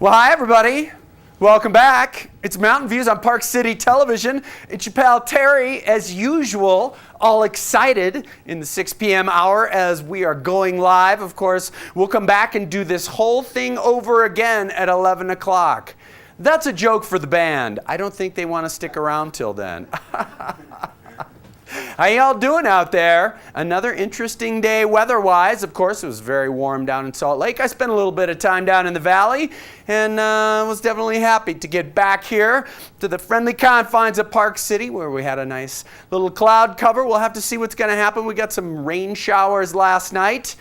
Well, hi, everybody. Welcome back. It's Mountain Views on Park City Television. It's your pal Terry, as usual, all excited in the 6 p.m. hour as we are going live. Of course, we'll come back and do this whole thing over again at 11 o'clock. That's a joke for the band. I don't think they want to stick around till then. How y'all doing out there? Another interesting day weather-wise. Of course, it was very warm down in Salt Lake. I spent a little bit of time down in the valley and was definitely happy to get back here to the friendly confines of Park City where we had a nice little cloud cover. We'll have to see what's going to happen. We got some rain showers last night.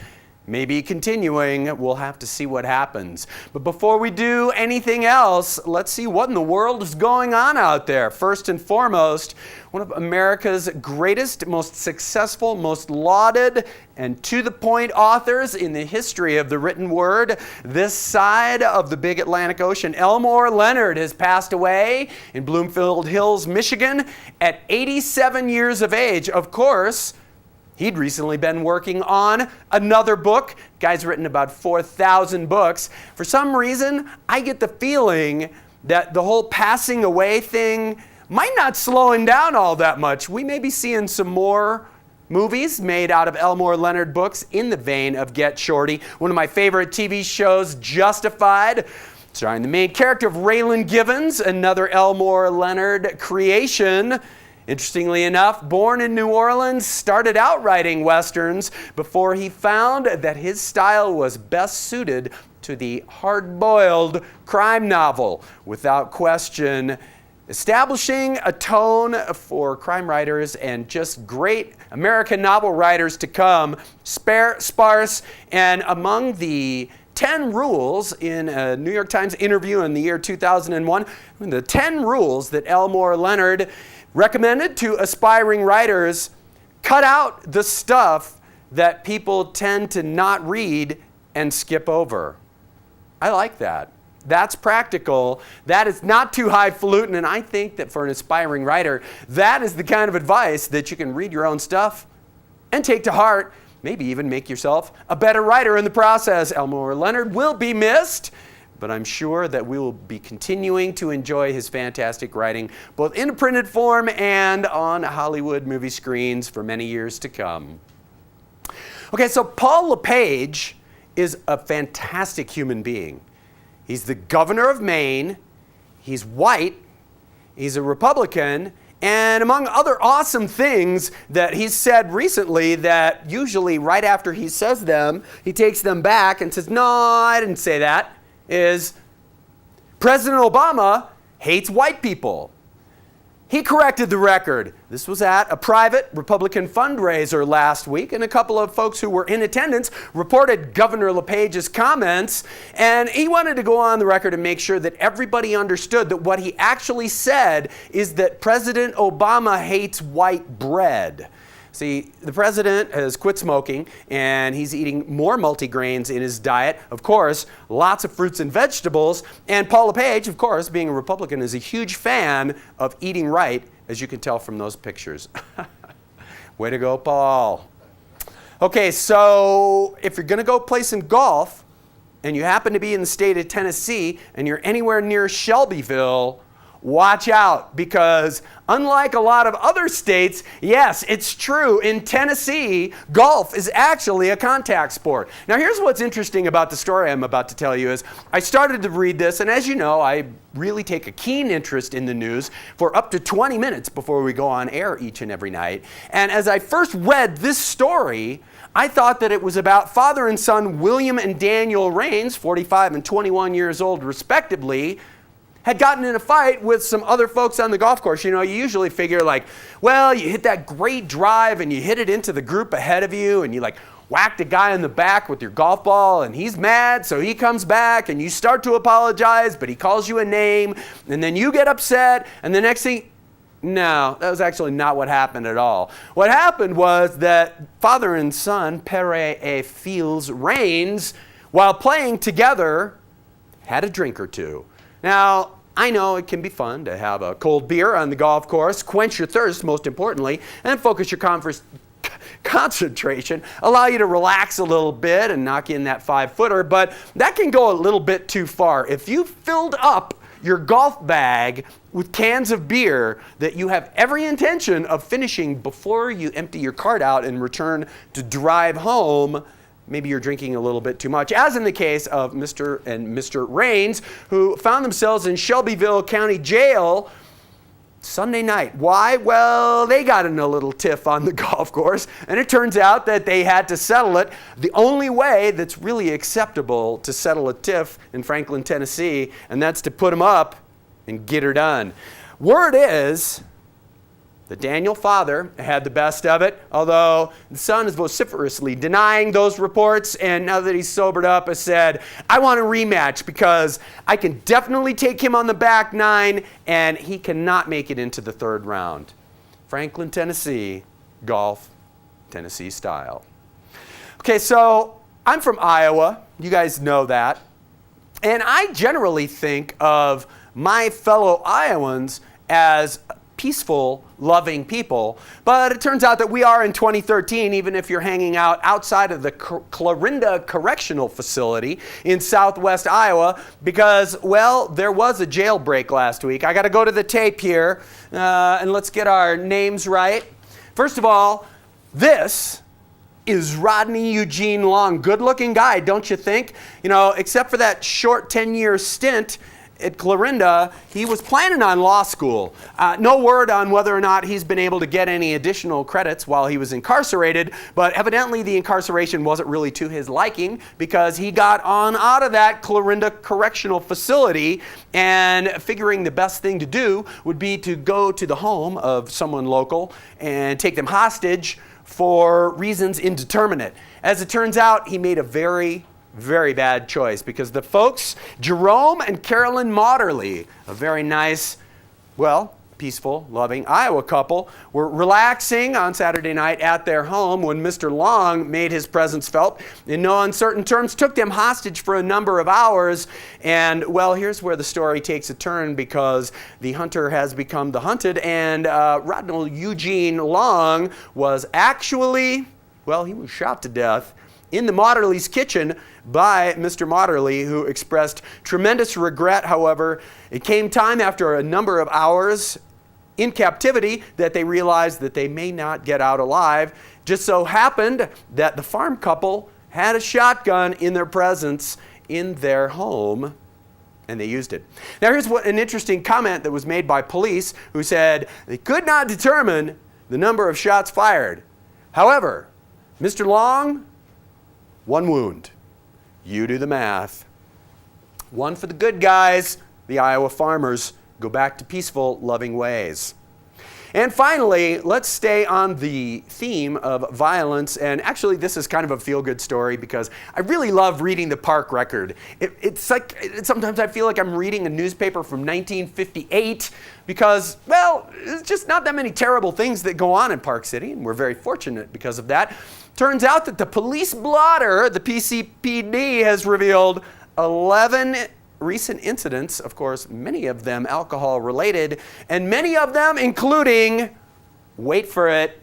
Maybe continuing. We'll have to see what happens. But before we do anything else, let's see what in the world is going on out there. First and foremost, one of America's greatest, most successful, most lauded, and to-the-point authors in the history of the written word, this side of the big Atlantic Ocean, Elmore Leonard, has passed away in Bloomfield Hills, Michigan, at 87 years of age. Of course, he'd recently been working on another book. Guy's written about 4,000 books. For some reason, I get the feeling that the whole passing away thing might not slow him down all that much. We may be seeing some more movies made out of Elmore Leonard books in the vein of Get Shorty. One of my favorite TV shows, Justified, starring the main character of Raylan Givens, another Elmore Leonard creation. Interestingly enough, born in New Orleans, started out writing westerns before he found that his style was best suited to the hard-boiled crime novel. Without question, establishing a tone for crime writers and just great American novel writers to come, sparse, and among the 10 rules in a New York Times interview in the year 2001, the 10 rules that Elmore Leonard recommended to aspiring writers: cut out the stuff that people tend to not read and skip over. I like that. That's practical. That is not too highfalutin, and I think that for an aspiring writer, that is the kind of advice that you can read your own stuff and take to heart, maybe even make yourself a better writer in the process. Elmore Leonard will be missed, but I'm sure that we will be continuing to enjoy his fantastic writing, both in a printed form and on Hollywood movie screens for many years to come. Okay, so Paul LePage is a fantastic human being. He's the governor of Maine, he's white, he's a Republican, and among other awesome things that he's said recently that usually right after he says them, he takes them back and says, no, I didn't say that, is President Obama hates white people. He corrected the record. This was at a private Republican fundraiser last week, and a couple of folks who were in attendance reported Governor LePage's comments, and he wanted to go on the record and make sure that everybody understood that what he actually said is that President Obama hates white bread. See, the president has quit smoking, and he's eating more multigrains in his diet. Of course, lots of fruits and vegetables. And Paul LePage, of course, being a Republican, is a huge fan of eating right, as you can tell from those pictures. Way to go, Paul. Okay, so if you're going to go play some golf, and you happen to be in the state of Tennessee, and you're anywhere near Shelbyville, watch out, because unlike a lot of other states, yes, it's true, in Tennessee, golf is actually a contact sport. Now, here's what's interesting about the story I'm about to tell you is I started to read this, and as you know, I really take a keen interest in the news for up to 20 minutes before we go on air each and every night. And as I first read this story, I thought that it was about father and son William and Daniel Rains, 45 and 21 years old respectively, had gotten in a fight with some other folks on the golf course. You know, you usually figure like, well, you hit that great drive and you hit it into the group ahead of you and you like whacked a guy in the back with your golf ball and he's mad, so he comes back and you start to apologize, but he calls you a name and then you get upset and the next thing, no, that was actually not what happened at all. What happened was that father and son, Pere et Fils Rains, while playing together, had a drink or two. Now, I know it can be fun to have a cold beer on the golf course, quench your thirst, most importantly, and focus your concentration, allow you to relax a little bit and knock in that 5-footer, but that can go a little bit too far. If you filled up your golf bag with cans of beer that you have every intention of finishing before you empty your cart out and return to drive home, maybe you're drinking a little bit too much, as in the case of Mr. and Mr. Raines, who found themselves in Shelbyville County Jail Sunday night. Why? Well, they got in a little tiff on the golf course, and it turns out that they had to settle it the only way that's really acceptable to settle a tiff in Franklin, Tennessee, and that's to put them up and get her done. Word is the Daniel father had the best of it, although the son is vociferously denying those reports, and now that he's sobered up, has said, I want a rematch because I can definitely take him on the back nine, and he cannot make it into the third round. Franklin, Tennessee, golf, Tennessee style. Okay, so I'm from Iowa. You guys know that. And I generally think of my fellow Iowans as peaceful, loving people, but it turns out that we are in 2013, even if you're hanging out outside of the Clarinda Correctional Facility in southwest Iowa, because, well, there was a jailbreak last week. I got to go to the tape here, and let's get our names right. First of all, this is Rodney Eugene Long. Good-looking guy, don't you think? You know, except for that short 10-year stint at Clarinda, he was planning on law school. No word on whether or not he's been able to get any additional credits while he was incarcerated, but evidently the incarceration wasn't really to his liking because he got on out of that Clarinda Correctional Facility, and figuring the best thing to do would be to go to the home of someone local and take them hostage for reasons indeterminate. As it turns out, he made a very bad choice because the folks, Jerome and Carolyn Motterly, a very nice, well, peaceful, loving Iowa couple, were relaxing on Saturday night at their home when Mr. Long made his presence felt. In no uncertain terms, took them hostage for a number of hours. And, well, here's where the story takes a turn because the hunter has become the hunted, and Rodney Eugene Long was actually, well, he was shot to death in the Motterly's kitchen by Mr. Motterly, who expressed tremendous regret. However, it came time after a number of hours in captivity that they realized that they may not get out alive. Just so happened that the farm couple had a shotgun in their presence in their home, and they used it. Now here's an interesting comment that was made by police, who said they could not determine the number of shots fired. However, Mr. Long, 1 wound. You do the math. 1 for the good guys, the Iowa farmers. Go back to peaceful, loving ways. And finally, let's stay on the theme of violence. And actually, this is kind of a feel-good story because I really love reading the Park Record. It's like, sometimes I feel like I'm reading a newspaper from 1958 because, well, there's just not that many terrible things that go on in Park City, and we're very fortunate because of that. Turns out that the police blotter, the PCPD, has revealed 11 recent incidents, of course, many of them alcohol-related, and many of them including, wait for it,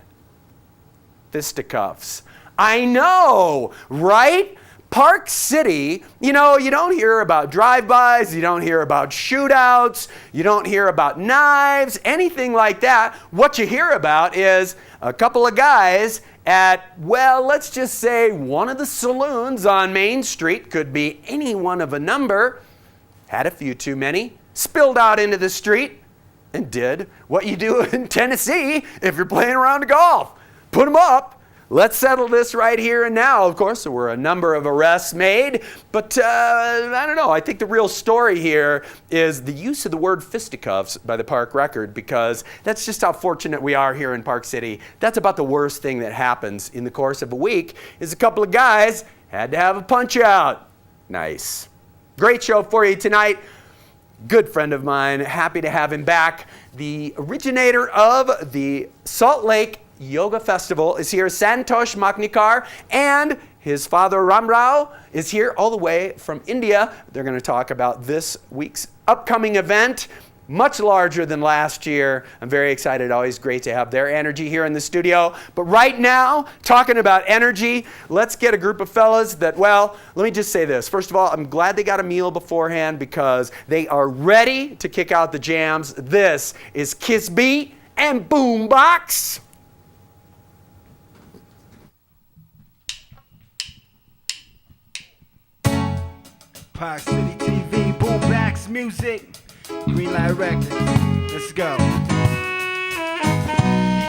fisticuffs. I know, right? Park City, you know, you don't hear about drive-bys, you don't hear about shootouts, you don't hear about knives, anything like that. What you hear about is a couple of guys at, well, let's just say one of the saloons on Main Street, could be any one of a number, had a few too many, spilled out into the street, and did what you do in Tennessee if you're playing around golf. Put them up. Let's settle this right here and now. Of course, there were a number of arrests made, but I don't know. I think the real story here is the use of the word fisticuffs by the Park Record, because that's just how fortunate we are here in Park City. That's about the worst thing that happens in the course of a week, is a couple of guys had to have a punch out. Nice. Great show for you tonight. Good friend of mine. Happy to have him back. The originator of the Salt Lake Yoga Festival is here, Santosh Maknikar, and his father Ramrao is here all the way from India. They're going to talk about this week's upcoming event. much larger than last year. I'm very excited. Always great to have their energy here in the studio. But right now, talking about energy, let's get a group of fellas that, well, let me just say this. First of all, I'm glad they got a meal beforehand because they are ready to kick out the jams. This is Kiss Beat and Boombox. Prack City TV, Boombox Music, Greenlight Records. Let's go.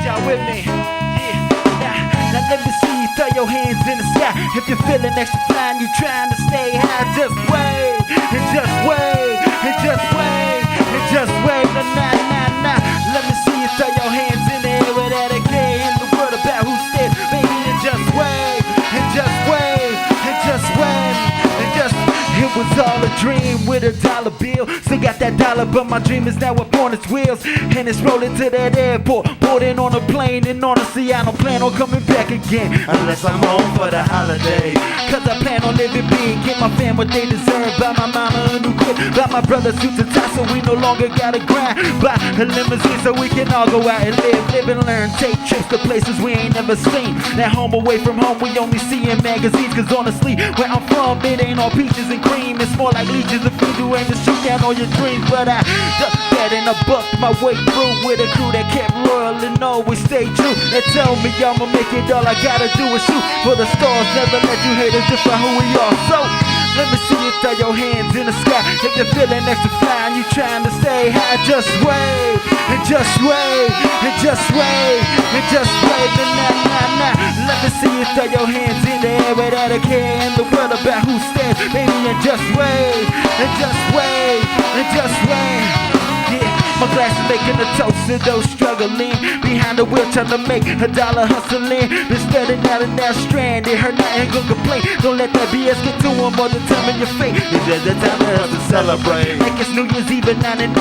Y'all with me? Yeah. Now let me see you throw your hands in the sky. If you're feeling extra fine, you're trying to stay high. Just wait, and just wait, and just wait, and just wait. Nah. Let me see you throw your hands in the air without a care in the world about who's dead. Baby, and just wait, and just wait, and just wait, and just. It was all a dream with a dollar bill. Still got that dollar, but my dream is now upon its wheels. And it's rolling to that airport, boarding on a plane. And honestly, I don't plan on coming back again unless I'm home for the holiday. Cause I plan on living big, get my fam what they deserve. Buy my mama a new crib, buy my brother suits and ties, so we no longer gotta grind. Buy a limousine so we can all go out and live and learn. Take trips to places we ain't never seen. At home, away from home, we only see in magazines. Cause honestly, where I'm from, it ain't all peaches and cream. It's more like leeches if you do aim to shoot down all your dreams. But I ducked that and I bucked my way through with a crew that kept loyal and always stayed true. They tell me I'ma make it, all I gotta do is shoot for the stars. Never let you hate us just for who we are. So let me see you throw your hands in the sky. If you're feeling extra fly and you trying to stay high, just wait, and just wait, and just wait, and just wait. Nah. Let me see you throw your hands in the air without a care in the world about who stands. Baby, and just wait, and just wait, and just wait. Yeah, my glass is making a toast to those struggling behind the wheel trying to make a dollar hustling. Been spreading out and now stranded, heard nothing gonna complain. Don't let that BS get to them or determine your fate. It's just the time for us to celebrate. Like it's New Year's Eve at 99.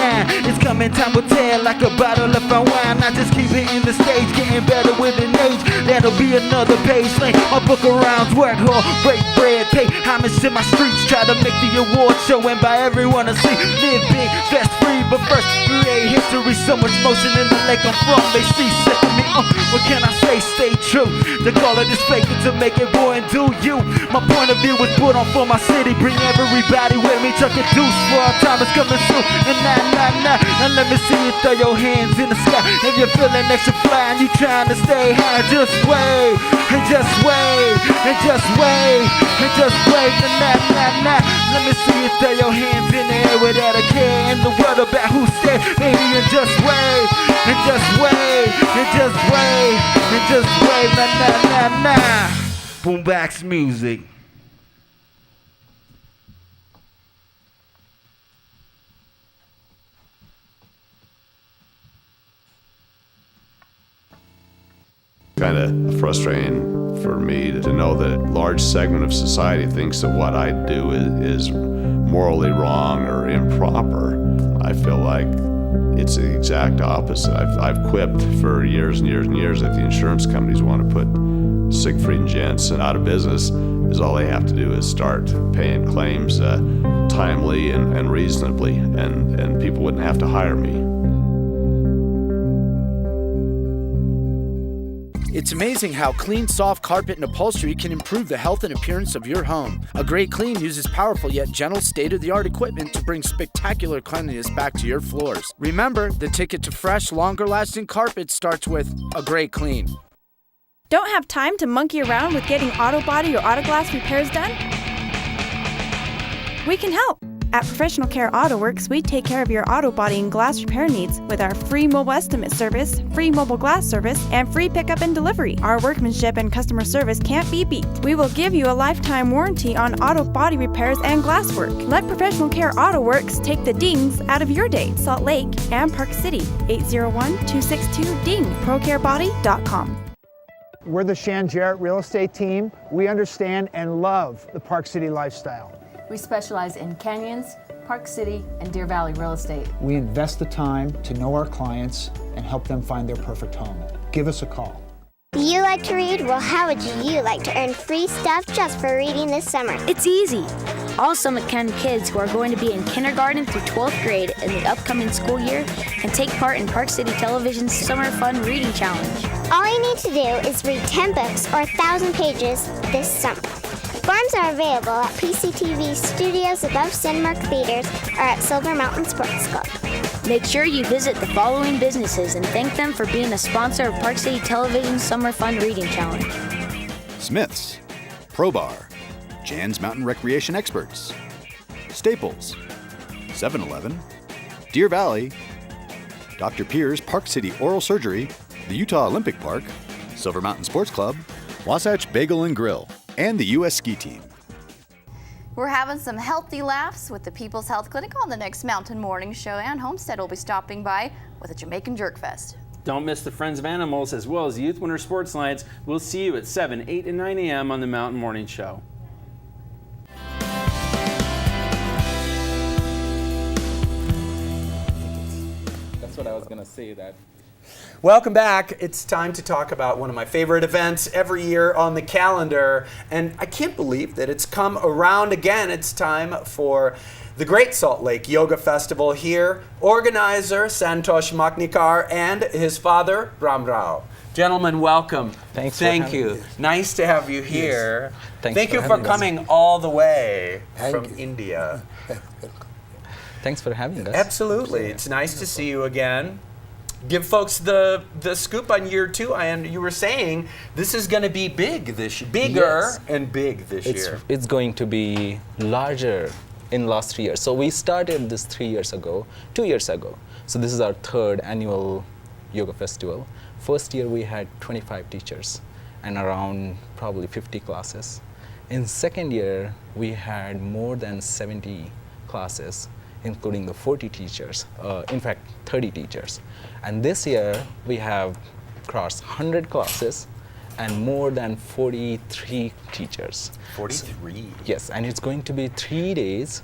It's coming, time will tell like a bottle of fine wine. I just keep hitting the stage, getting better with an age. That'll be another page. Lane, my book around, work hard, break bread, pay homage to my streets. Try to make the award show and by everyone to see. Live big, fast free, but first create history. So much motion in the lake I'm from. They see set me up. What can I say? Stay true. The call of this faking to make it boy and do you. My point of view was put on for my city. Bring everybody with me. Chuck a deuce for our time is coming soon. And nah. And let me see you throw your hands in the sky. If you're feeling extra fly and you trying to stay high, just wait, and just wait, and just wait, and just wait. And nah. Let me see you throw your hands in the air without a care in the world about who's scared. Baby, and just wait, and just wait, and just wait, and just wait. Nah. Boombox Music. Kind of frustrating for me to know that a large segment of society thinks that what I do is morally wrong or improper. I feel like it's the exact opposite. I've quipped for years that the insurance companies want to put Siegfried and Jensen out of business, is all they have to do is start paying claims timely and reasonably, and people wouldn't have to hire me. It's amazing how clean, soft carpet and upholstery can improve the health and appearance of your home. A Great Clean uses powerful yet gentle state-of-the-art equipment to bring spectacular cleanliness back to your floors. Remember, the ticket to fresh, longer-lasting carpet starts with A Great Clean. Don't have time to monkey around with getting auto body or auto glass repairs done? We can help. At Professional Care Auto Works, we take care of your auto body and glass repair needs with our free mobile estimate service, free mobile glass service, and free pickup and delivery. Our workmanship and customer service can't be beat. We will give you a lifetime warranty on auto body repairs and glass work. Let Professional Care Auto Works take the dings out of your day. Salt Lake and Park City, 801-262-DING, procarebody.com. We're the Shan Jarrett Real Estate Team. We understand and love the Park City lifestyle. We specialize in canyons, Park City, and Deer Valley real estate. We invest the time to know our clients and help them find their perfect home. Give us a call. You like to read? Well, how would you like to earn free stuff just for reading this summer? It's easy. All Summit County kids who are going to be in kindergarten through 12th grade in the upcoming school year can take part in Park City Television's Summer Fun Reading Challenge. All you need to do is read 10 books or 1,000 pages this summer. Forms are available at PCTV studios above Cinemark Theaters or at Silver Mountain Sports Club. Make sure you visit the following businesses and thank them for being a sponsor of Park City Television's Summer Fun Reading Challenge. Smith's, Pro Bar, Jan's Mountain Recreation Experts, Staples, 7-Eleven, Deer Valley, Dr. Pierre's Park City Oral Surgery, the Utah Olympic Park, Silver Mountain Sports Club, Wasatch Bagel and Grill, and the U.S. Ski Team. We're having some healthy laughs with the People's Health Clinic on the next Mountain Morning Show, and Homestead will be stopping by with a Jamaican Jerk Fest. Don't miss the Friends of Animals as well as Youth Winter Sports Nights. We'll see you at 7, 8, and 9 a.m. on the Mountain Morning Show. That's what I was going to say, that. Welcome back. It's time to talk about one of my favorite events every year on the calendar, and I can't believe that it's come around again. It's time for the Great Salt Lake Yoga Festival here. Organizer Santosh Maknikar and his father Ram Rao. Gentlemen, welcome. Thank you. Nice to have you here. Yes. Thank you for coming all the way from India. Thanks for having us. Absolutely. It's nice to see you again. Give folks the scoop on year 2. And you were saying this is going to be bigger and big this year. It's going to be larger in last 3 years. So we started this 2 years ago. So this is our 3rd annual yoga festival. First year we had 25 teachers and around probably 50 classes. In second year we had more than 70 classes, including the 40 teachers, in fact 30 teachers. And this year we have crossed 100 classes and more than 43 teachers. 43? Yes, and it's going to be 3 days,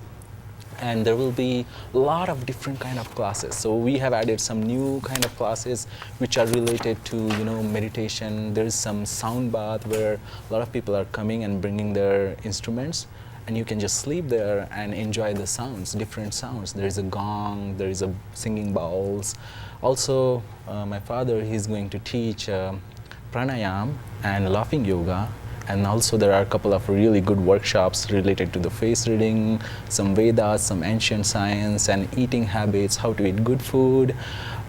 and there will be a lot of different kind of classes. So we have added some new kind of classes which are related to, meditation. There is some sound bath where a lot of people are coming and bringing their instruments, and you can just sleep there and enjoy the sounds, different sounds. There is a gong, there is a singing bowls. Also, my father, he's going to teach pranayam and laughing yoga. And also there are a couple of really good workshops related to the face reading, some Vedas, some ancient science, and eating habits, how to eat good food,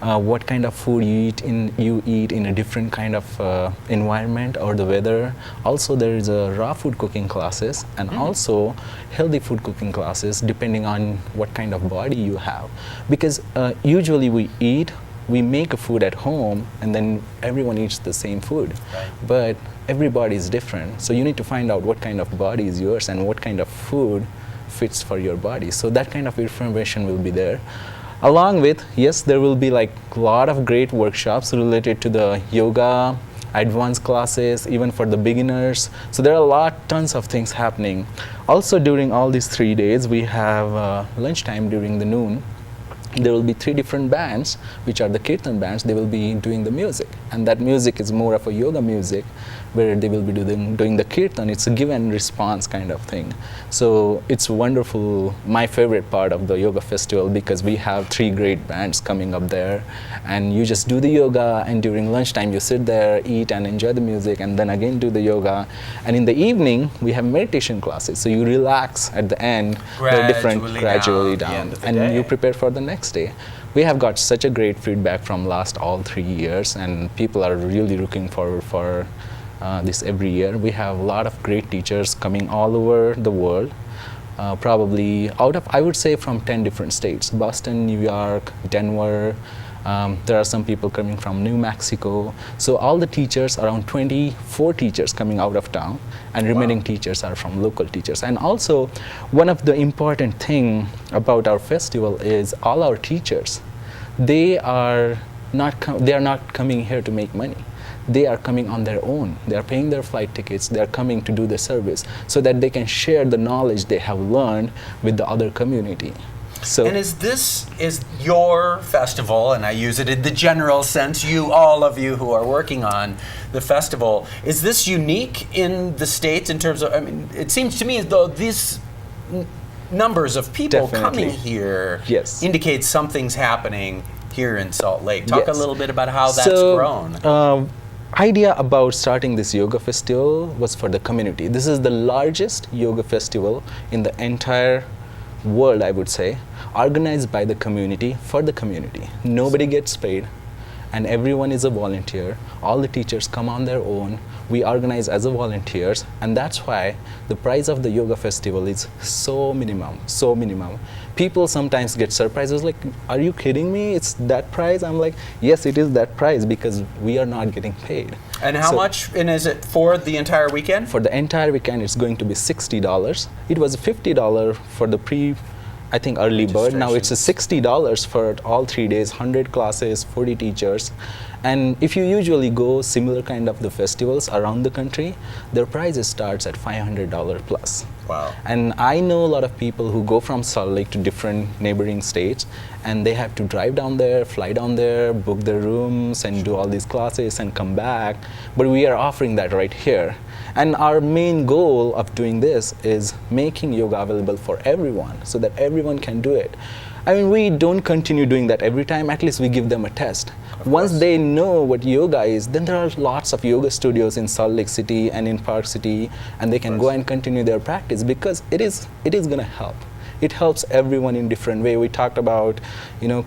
what kind of food you eat in a different kind of environment or the weather. Also there is a raw food cooking classes and also healthy food cooking classes depending on what kind of body you have. Because usually we make a food at home and then everyone eats the same food. Right. But everybody is different. So you need to find out what kind of body is yours and what kind of food fits for your body. So that kind of information will be there. Along with, yes, there will be like a lot of great workshops related to the yoga, advanced classes, even for the beginners. So there are tons of things happening. Also during all these 3 days, we have lunchtime during the noon. There will be 3 different bands, which are the Kirtan bands. They will be doing the music, and that music is more of a yoga music, where they will be doing the Kirtan. It's a give and response kind of thing. So it's wonderful, my favorite part of the yoga festival, because we have 3 great bands coming up there, and you just do the yoga, and during lunchtime you sit there, eat and enjoy the music, and then again do the yoga. And in the evening, we have meditation classes, so you relax at the end, gradually down, and you prepare for the next day. We have got such a great feedback from all 3 years, and people are really looking forward for this every year. We have a lot of great teachers coming all over the world, probably I would say from 10 different states: Boston, New York, Denver. There are some people coming from New Mexico. So all the teachers, around 24 teachers coming out of town, and remaining teachers are from local teachers. And also, one of the important thing about our festival is all our teachers, they are not coming here to make money. They are coming on their own. They are paying their flight tickets. They are coming to do the service so that they can share the knowledge they have learned with the other community. So, and is your festival, and I use it in the general sense, all of you who are working on the festival, is this unique in the States in terms of, I mean, it seems to me as though these numbers of people coming here indicate something's happening here in Salt Lake. Talk a little bit about how that's grown. Idea about starting this yoga festival was for the community. This is the largest yoga festival in the entire world, I would say, organized by the community for the community. Nobody gets paid and everyone is a volunteer. All the teachers come on their own. We organize as a volunteers, and that's why the price of the yoga festival is so minimum. People sometimes get surprises like, are you kidding me? It's that price? I'm like, yes, it is that price because we are not getting paid. And how much, and is it for the entire weekend? For the entire weekend, it's going to be $60. It was $50 for the early bird. Now it's $60 for all 3 days, 100 classes, 40 teachers. And if you usually go similar kind of the festivals around the country, their prices starts at $500 plus. Wow. And I know a lot of people who go from Salt Lake to different neighboring states, and they have to drive down there, fly down there, book their rooms, and do all these classes and come back. But we are offering that right here. And our main goal of doing this is making yoga available for everyone so that everyone can do it. I mean, we don't continue doing that every time, at least we give them a test. Once they know what yoga is, then there are lots of yoga studios in Salt Lake City and in Park City, and they can go and continue their practice because it is going to help. It helps everyone in different way. We talked about,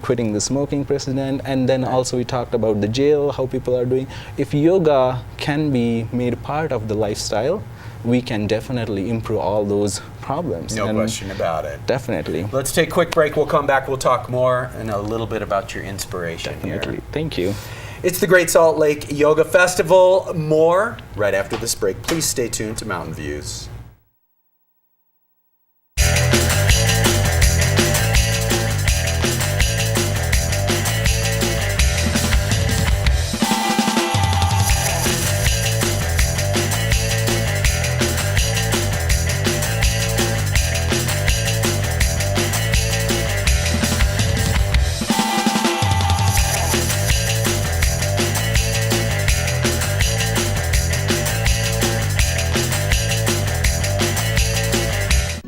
quitting the smoking precedent, and then also we talked about the jail, how people are doing. If yoga can be made part of the lifestyle, we can definitely improve all those problems. No question about it. Definitely. Let's take a quick break. We'll come back. We'll talk more and a little bit about your inspiration Definitely. here. Thank you. It's the Great Salt Lake Yoga Festival. More right after this break. Please stay tuned to Mountain Views.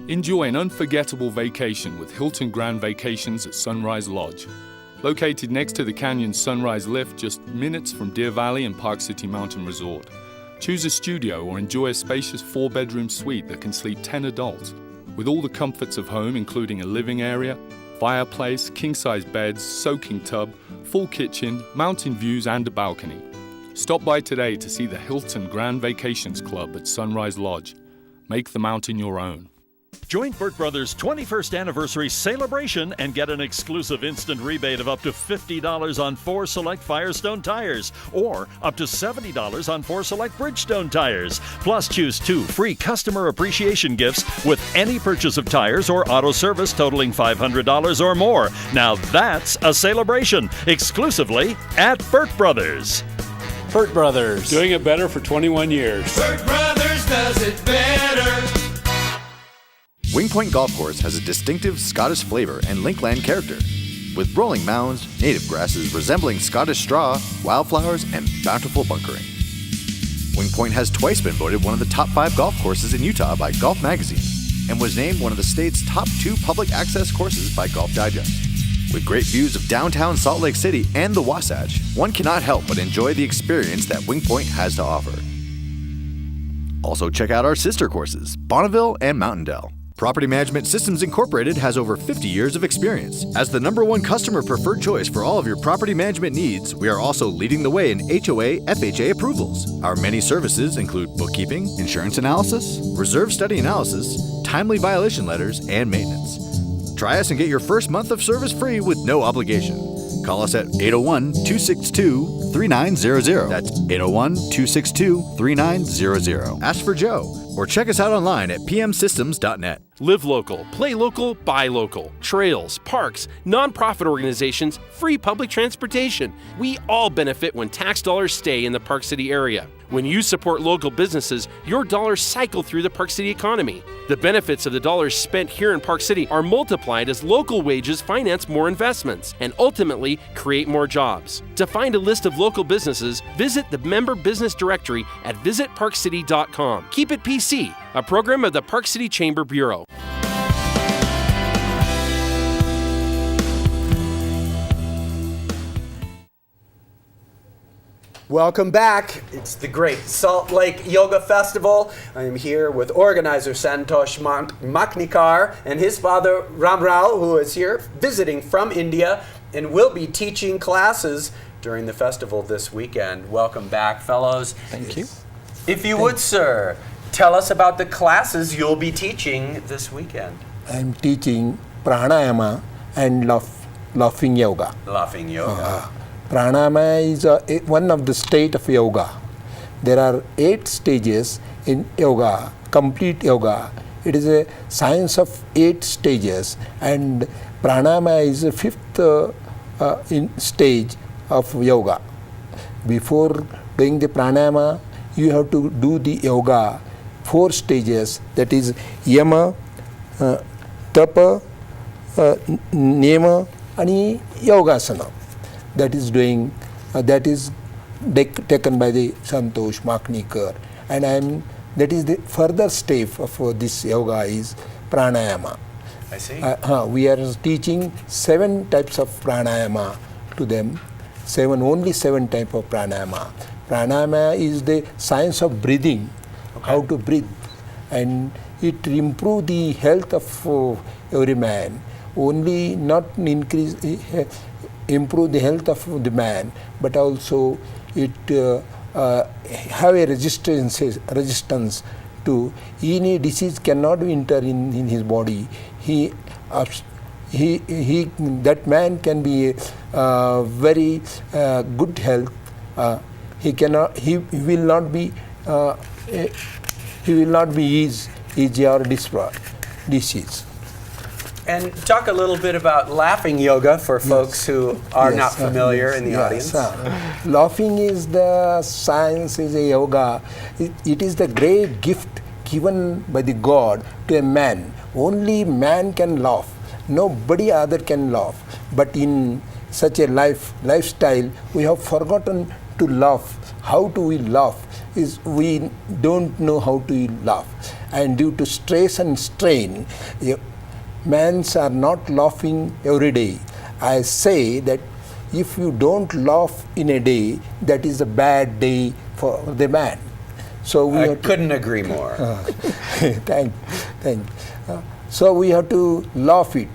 Enjoy an unforgettable vacation with Hilton Grand Vacations at Sunrise Lodge. Located next to the Canyon Sunrise Lift, just minutes from Deer Valley and Park City Mountain Resort. Choose a studio or enjoy a spacious 4-bedroom suite that can sleep 10 adults. With all the comforts of home, including a living area, fireplace, king-size beds, soaking tub, full kitchen, mountain views and a balcony. Stop by today to see the Hilton Grand Vacations Club at Sunrise Lodge. Make the mountain your own. Join Burt Brothers' 21st anniversary celebration and get an exclusive instant rebate of up to $50 on 4 select Firestone tires or up to $70 on 4 select Bridgestone tires. Plus, choose 2 free customer appreciation gifts with any purchase of tires or auto service totaling $500 or more. Now that's a celebration exclusively at Burt Brothers. Burt Brothers. Doing it better for 21 years. Burt Brothers does it better. Wing Point Golf Course has a distinctive Scottish flavor and Linkland character, with rolling mounds, native grasses resembling Scottish straw, wildflowers, and bountiful bunkering. Wing Point has twice been voted one of the top 5 golf courses in Utah by Golf Magazine, and was named one of the state's top 2 public access courses by Golf Digest. With great views of downtown Salt Lake City and the Wasatch, one cannot help but enjoy the experience that Wing Point has to offer. Also check out our sister courses, Bonneville and Mountain Dell. Property Management Systems Incorporated has over 50 years of experience. As the #1 customer preferred choice for all of your property management needs, we are also leading the way in HOA, FHA approvals. Our many services include bookkeeping, insurance analysis, reserve study analysis, timely violation letters, and maintenance. Try us and get your first month of service free with no obligation. Call us at 801-262-3900. That's 801-262-3900. Ask for Joe, or check us out online at pmsystems.net. Live local, play local, buy local. Trails, parks, nonprofit organizations, free public transportation. We all benefit when tax dollars stay in the Park City area. When you support local businesses, your dollars cycle through the Park City economy. The benefits of the dollars spent here in Park City are multiplied as local wages finance more investments and ultimately create more jobs. To find a list of local businesses, visit the Member Business Directory at visitparkcity.com. Keep It PC, a program of the Park City Chamber Bureau. Welcome back. It's the Great Salt Lake Yoga Festival. I am here with organizer Santosh Maknikar and his father Ramrao, who is here visiting from India and will be teaching classes during the festival this weekend. Welcome back, fellows. Thank you. If you would, sir, tell us about the classes you'll be teaching this weekend. I'm teaching pranayama and laughing yoga. Laughing yoga. Pranayama is one of the state of yoga. There are 8 stages in yoga, complete yoga. It is a science of 8 stages, and pranayama is the 5th stage of yoga. Before doing the pranayama, you have to do the yoga 4 stages, that is yama, tapa, niyama and yogasana. That is taken by the Santosh Maknikar, and that is the further step of this yoga is pranayama. I see. We are teaching 7 types of pranayama to them. Only 7 types of pranayama. Pranayama is the science of breathing, how to breathe, and it improves the health of every man. Only not improve the health of the man, but also it have a resistance to any disease cannot enter in his body. That man can be very good health. He will not be easy or disease. And talk a little bit about laughing yoga for folks who are not familiar in the audience. Laughing is the science, is a yoga. It is the great gift given by the God to a man. Only man can laugh. Nobody other can laugh. But in such a lifestyle, we have forgotten to laugh. How do we laugh? We don't know how to laugh. And due to stress and strain, mans are not laughing every day. I say that if you don't laugh in a day, that is a bad day for the man. So I couldn't agree more. Thank you. So we have to laugh it.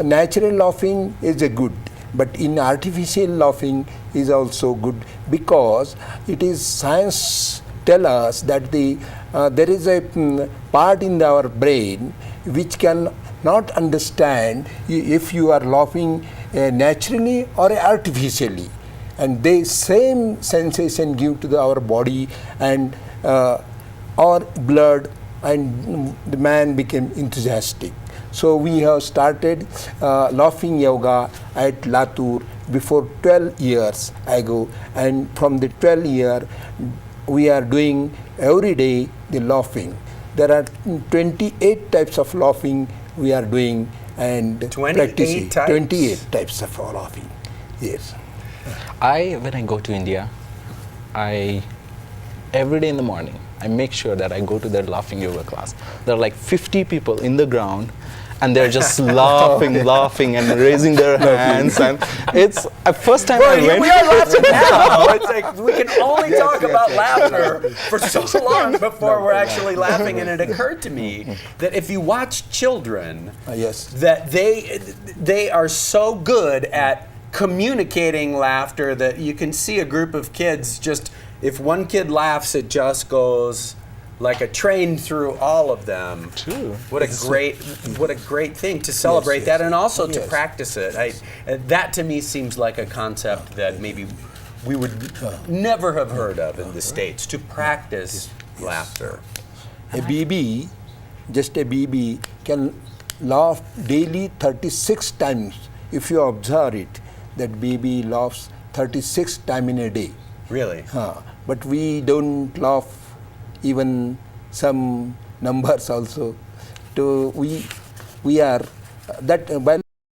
Natural laughing is a good, but in artificial laughing is also good, because it is science tell us that there is a part in our brain which can not understand if you are laughing naturally or artificially, and the same sensation give to our body and our blood, and the man became enthusiastic. So we have started laughing yoga at Latur before 12 years ago, and from the 12 year we are doing every day the laughing. There are 28 types of laughing we are doing and practicing. 28 types of laughing. Yes. When I go to India, every day in the morning, I make sure that I go to their laughing yoga class. There are like 50 people in the ground, and they're just laughing and raising their hands, and it's first time I went. We are laughing now. It's like we can only talk about laughter for so long before we're actually laughing. And it occurred to me that if you watch children, that they are so good at communicating laughter that you can see a group of kids just, if one kid laughs, it just goes like a train through all of them. True. What a great thing to celebrate that, and also to practice it. That to me seems like a concept that maybe we would never have heard of in the States, to practice laughter. A baby just a baby can laugh daily 36 times. If you observe it, that baby laughs 36 times in a day. Really? But we don't laugh even some numbers also. So we are that while